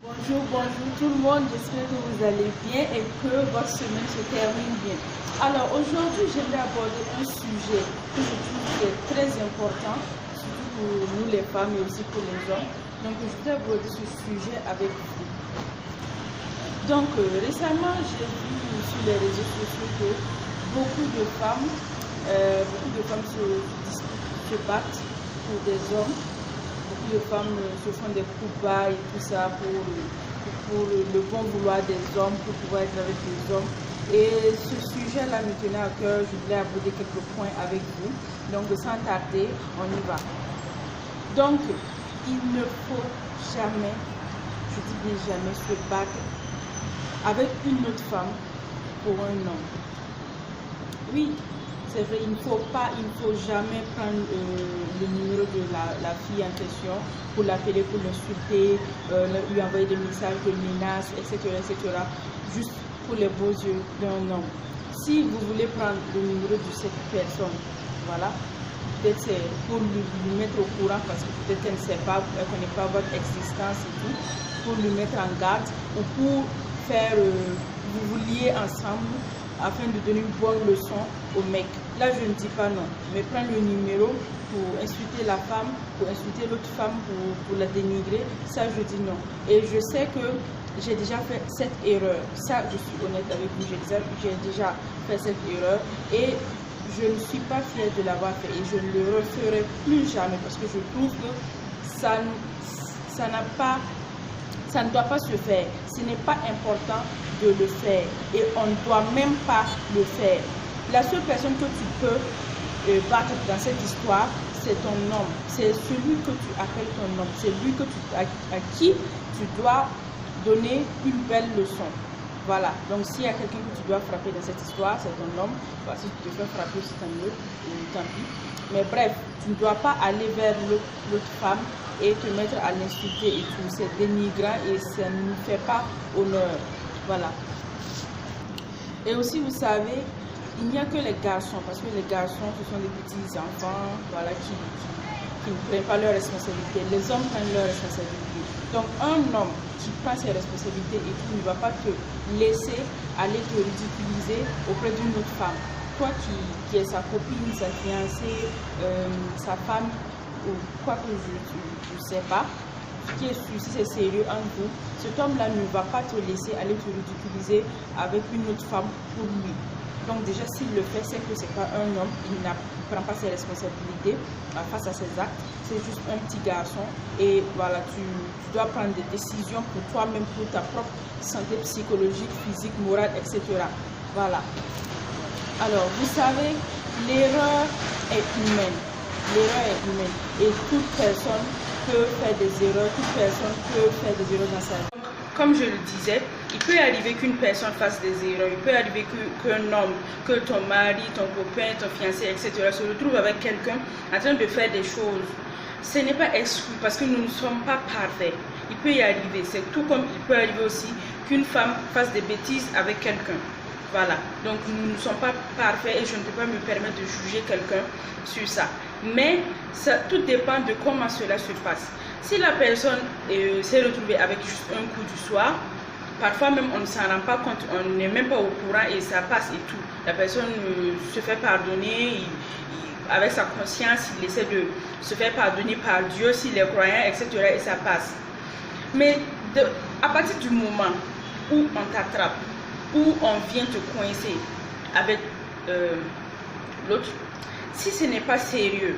Bonjour, bonjour tout le monde, j'espère que vous allez bien et que votre semaine se termine bien. Alors aujourd'hui, j'aimerais aborder un sujet que je trouve qui est très important, surtout pour nous les femmes et aussi pour les hommes. Donc je voudrais aborder ce sujet avec vous. Donc récemment, j'ai vu sur les réseaux sociaux que beaucoup de femmes se battent pour des hommes. Beaucoup de femmes se font des coups bas et tout ça pour le bon vouloir des hommes, pour pouvoir être avec les hommes. Et ce sujet-là me tenait à cœur, je voulais aborder quelques points avec vous. Donc sans tarder, on y va. Donc, il ne faut jamais, je dis bien jamais, se battre avec une autre femme pour un homme. Oui, c'est vrai, il ne faut jamais prendre le numéro de la fille en question pour l'appeler, pour l'insulter, lui envoyer des messages de menaces, etc., juste pour les beaux yeux d'un homme. Si vous voulez prendre le numéro de cette personne, voilà, peut-être c'est pour lui mettre au courant parce que peut-être qu'elle ne sait pas, elle ne connaît pas votre existence et tout, pour lui mettre en garde ou pour faire, vous lier ensemble afin de donner une bonne leçon au mec. Là, je ne dis pas non, mais prendre le numéro pour insulter la femme, pour insulter l'autre femme, pour la dénigrer, ça, je dis non. Et je sais que j'ai déjà fait cette erreur. Ça, je suis honnête avec vous, j'ai déjà fait cette erreur et je ne suis pas fière de l'avoir fait et je ne le referai plus jamais parce que je trouve que ça ne doit pas se faire. Ce n'est pas important de le faire et on ne doit même pas le faire. La seule personne que tu peux battre dans cette histoire, c'est ton homme. C'est celui que tu appelles ton homme. C'est lui à qui tu dois donner une belle leçon. Voilà. Donc s'il y a quelqu'un que tu dois frapper dans cette histoire, c'est ton homme. Bah, si tu te fais frapper, c'est tant mieux, tant pis. Mais bref, tu ne dois pas aller vers l'autre femme et te mettre à l'insulter et tout. C'est dénigrant et ça ne nous fait pas honneur. Voilà. Et aussi, vous savez, il n'y a que les garçons, parce que les garçons, ce sont des petits enfants, voilà, qui ne prennent pas leurs responsabilités. Les hommes prennent leurs responsabilités. Donc, un homme qui prend ses responsabilités et qui ne va pas te laisser aller te ridiculiser auprès d'une autre femme. Toi qui es sa copine, sa fiancée, sa femme, ou quoi que je ne sais pas, qui est si c'est sérieux en vous, cet homme-là ne va pas te laisser aller te ridiculiser avec une autre femme pour lui. Donc déjà, s'il le fait, c'est que ce n'est pas un homme, il ne prend pas ses responsabilités face à ses actes, c'est juste un petit garçon. Et voilà, tu dois prendre des décisions pour toi-même, pour ta propre santé psychologique, physique, morale, etc. Voilà. Alors, vous savez, l'erreur est humaine. L'erreur est humaine. Et toute personne peut faire des erreurs, toute personne peut faire des erreurs dans sa vie. Comme je le disais, il peut arriver qu'une personne fasse des erreurs, il peut arriver qu'un homme, que ton mari, ton copain, ton fiancé, etc. se retrouve avec quelqu'un en train de faire des choses. Ce n'est pas exclu parce que nous ne sommes pas parfaits. Il peut y arriver, c'est tout comme il peut arriver aussi qu'une femme fasse des bêtises avec quelqu'un. Voilà, donc nous ne sommes pas parfaits et je ne peux pas me permettre de juger quelqu'un sur ça. Mais ça, tout dépend de comment cela se passe. Si la personne s'est retrouvée avec juste un coup du soir, parfois même on ne s'en rend pas compte, on n'est même pas au courant et ça passe et tout. La personne se fait pardonner, avec sa conscience, il essaie de se faire pardonner par Dieu s'il est croyant, etc. et ça passe. Mais à partir du moment où on t'attrape, où on vient te coincer avec l'autre, si ce n'est pas sérieux,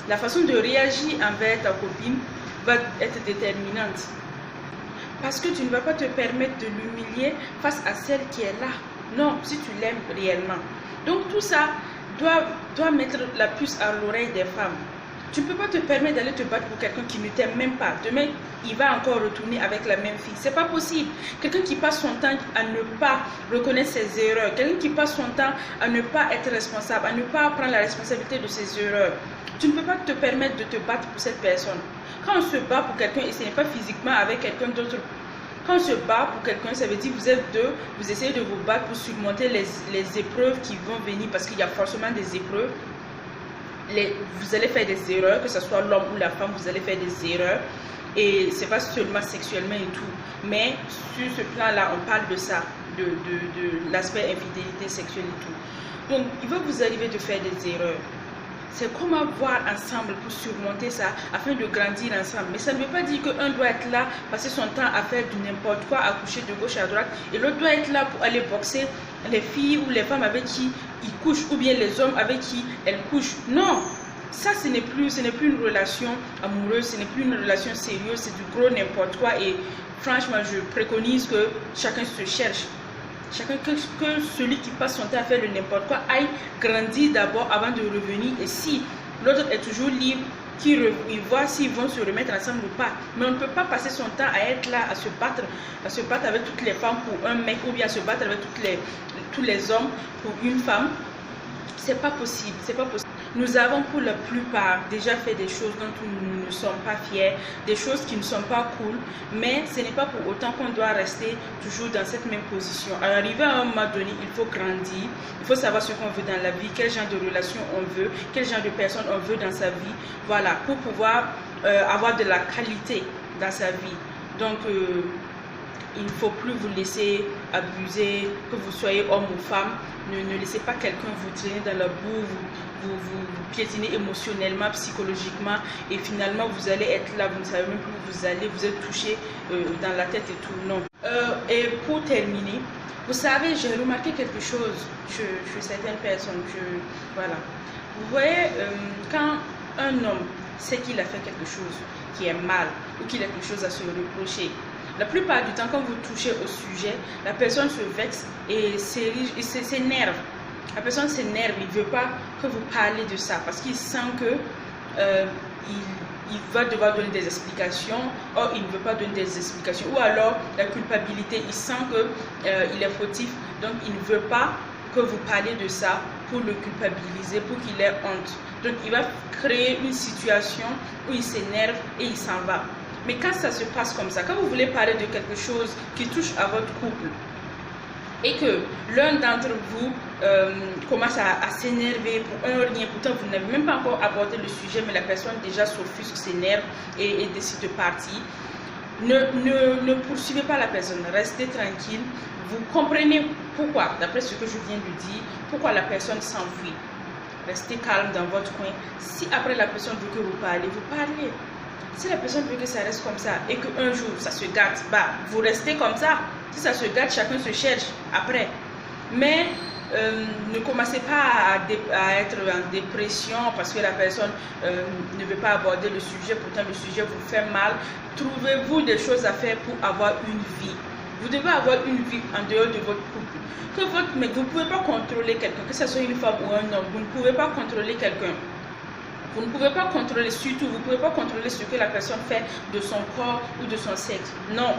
la façon de réagir envers ta copine va être déterminante. Parce que tu ne vas pas te permettre de l'humilier face à celle qui est là. Non, si tu l'aimes réellement. Donc tout ça doit mettre la puce à l'oreille des femmes. Tu ne peux pas te permettre d'aller te battre pour quelqu'un qui ne t'aime même pas. Demain, il va encore retourner avec la même fille. C'est pas possible. Quelqu'un qui passe son temps à ne pas reconnaître ses erreurs, quelqu'un qui passe son temps à ne pas être responsable, à ne pas prendre la responsabilité de ses erreurs. Tu ne peux pas te permettre de te battre pour cette personne. Quand on se bat pour quelqu'un, et ce n'est pas physiquement avec quelqu'un d'autre, quand on se bat pour quelqu'un, ça veut dire que vous êtes deux, vous essayez de vous battre pour surmonter les épreuves qui vont venir, parce qu'il y a forcément des épreuves. Vous allez faire des erreurs, que ce soit l'homme ou la femme, vous allez faire des erreurs. Et c'est pas seulement sexuellement et tout, mais sur ce plan-là, on parle de ça, de l'aspect infidélité sexuelle et tout. Donc, il va vous arriver de faire des erreurs. C'est comment voir ensemble pour surmonter ça, afin de grandir ensemble. Mais ça ne veut pas dire qu'un doit être là, passer son temps à faire du n'importe quoi, à coucher de gauche à droite, et l'autre doit être là pour aller boxer les filles ou les femmes avec qui il couche, ou bien les hommes avec qui elles couchent. Non, ça ce n'est plus une relation amoureuse, ce n'est plus une relation sérieuse, c'est du gros n'importe quoi. Et franchement, je préconise que chacun se cherche. Chacun, que celui qui passe son temps à faire le n'importe quoi aille grandir d'abord avant de revenir. Et si l'autre est toujours libre, qu'il voit s'ils vont se remettre ensemble ou pas. Mais on ne peut pas passer son temps à être là, à se battre avec toutes les femmes pour un mec, ou bien à se battre avec tous les hommes pour une femme. C'est pas possible, c'est pas possible. Nous avons pour la plupart déjà fait des choses dont nous ne sommes pas fiers, des choses qui ne sont pas cool, mais ce n'est pas pour autant qu'on doit rester toujours dans cette même position. Arrivé à un moment donné, il faut grandir, il faut savoir ce qu'on veut dans la vie, quel genre de relation on veut, quel genre de personne on veut dans sa vie, voilà, pour pouvoir avoir de la qualité dans sa vie. Donc, il ne faut plus vous laisser abuser, que vous soyez homme ou femme. Ne laissez pas quelqu'un vous traîner dans la boue, vous piétiner émotionnellement, psychologiquement, et finalement vous allez être là, vous ne savez même plus où vous allez, vous êtes touché dans la tête et tout. Non. Et pour terminer, vous savez, j'ai remarqué quelque chose chez certaines personnes. Voilà. Vous voyez, quand un homme sait qu'il a fait quelque chose qui est mal, ou qu'il a quelque chose à se reprocher, la plupart du temps, quand vous touchez au sujet, la personne se vexe et s'énerve. La personne s'énerve, il ne veut pas que vous parlez de ça parce qu'il sent que il va devoir donner des explications. Or, il ne veut pas donner des explications. Ou alors, la culpabilité, il sent qu'il est fautif, donc il ne veut pas que vous parlez de ça pour le culpabiliser, pour qu'il ait honte. Donc, il va créer une situation où il s'énerve et il s'en va. Mais quand ça se passe comme ça, quand vous voulez parler de quelque chose qui touche à votre couple et que l'un d'entre vous commence à s'énerver pour un rien, pourtant vous n'avez même pas encore abordé le sujet, mais la personne déjà s'offusque, s'énerve et décide de partir, ne poursuivez pas la personne, restez tranquille. Vous comprenez pourquoi, d'après ce que je viens de dire, pourquoi la personne s'enfuit. Restez calme dans votre coin. Si après la personne veut que vous parlez, vous parlez. Si la personne veut que ça reste comme ça et qu'un jour ça se gâte, bah, vous restez comme ça. Si ça se gâte, chacun se cherche après. Mais ne commencez pas à être en dépression parce que la personne ne veut pas aborder le sujet, pourtant le sujet vous fait mal. Trouvez-vous des choses à faire pour avoir une vie. Vous devez avoir une vie en dehors de votre couple. Mais vous ne pouvez pas contrôler quelqu'un, que ce soit une femme ou un homme. Vous ne pouvez pas contrôler quelqu'un. Vous ne pouvez pas contrôler, surtout, vous ne pouvez pas contrôler ce que la personne fait de son corps ou de son sexe. Non,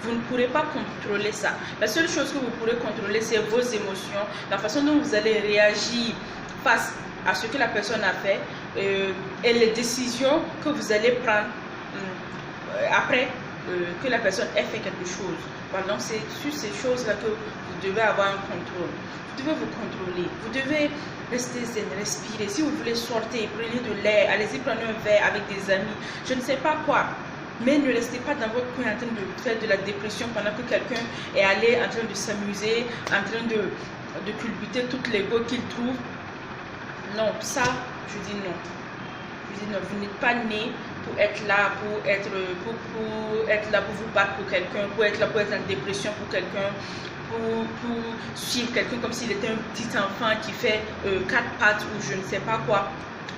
vous ne pourrez pas contrôler ça. La seule chose que vous pourrez contrôler, c'est vos émotions, la façon dont vous allez réagir face à ce que la personne a fait et les décisions que vous allez prendre après que la personne ait fait quelque chose. Voilà, donc c'est sur ces choses-là que vous devez avoir un contrôle. Vous devez vous contrôler. Vous devez rester zen, respirer. Si vous voulez sortir, prenez de l'air, allez-y prendre un verre avec des amis. Je ne sais pas quoi. Mais ne restez pas dans votre coin en train de faire de la dépression pendant que quelqu'un est allé en train de s'amuser, en train de culbuter toutes les go qu'il trouve. Non, ça, je dis non. Je dis non, vous n'êtes pas né pour être là, pour être là pour vous battre pour quelqu'un, pour être là pour être en dépression pour quelqu'un, pour suivre quelqu'un comme s'il était un petit enfant qui fait 4 pattes ou je ne sais pas quoi.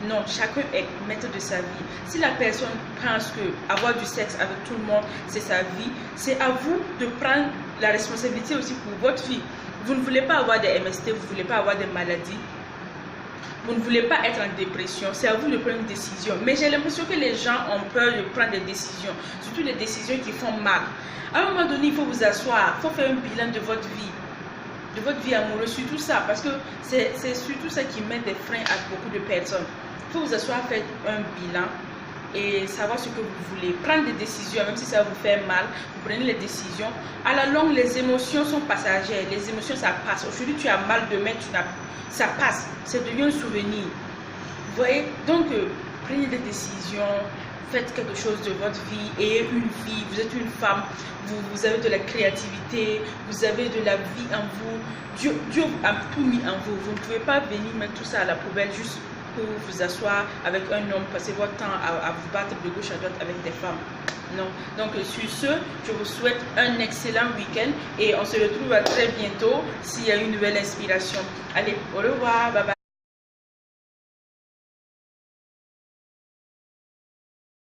Non, chacun est maître de sa vie. Si la personne pense que avoir du sexe avec tout le monde, c'est sa vie, c'est à vous de prendre la responsabilité aussi pour votre vie. Vous ne voulez pas avoir des MST, vous ne voulez pas avoir des maladies. Vous ne voulez pas être en dépression, c'est à vous de prendre une décision. Mais j'ai l'impression que les gens ont peur de prendre des décisions, surtout les décisions qui font mal. À un moment donné, il faut vous asseoir, il faut faire un bilan de votre vie amoureuse, surtout ça, parce que c'est surtout ça qui met des freins à beaucoup de personnes. Il faut vous asseoir, faire un bilan et savoir ce que vous voulez. Prendre des décisions, même si ça vous fait mal, vous prenez les décisions. À la longue, les émotions sont passagères, les émotions ça passe. Aujourd'hui, tu as mal, demain, ça passe, ça devient un souvenir. Vous voyez, donc prenez des décisions, faites quelque chose de votre vie, ayez une vie, vous êtes une femme, vous avez de la créativité, vous avez de la vie en vous, Dieu a tout mis en vous, vous ne pouvez pas venir mettre tout ça à la poubelle juste pour vous asseoir avec un homme, passer votre temps à vous battre de gauche à droite avec des femmes. Non. Donc sur ce, je vous souhaite un excellent week-end et on se retrouve à très bientôt s'il y a une nouvelle inspiration. Allez, au revoir, bye bye.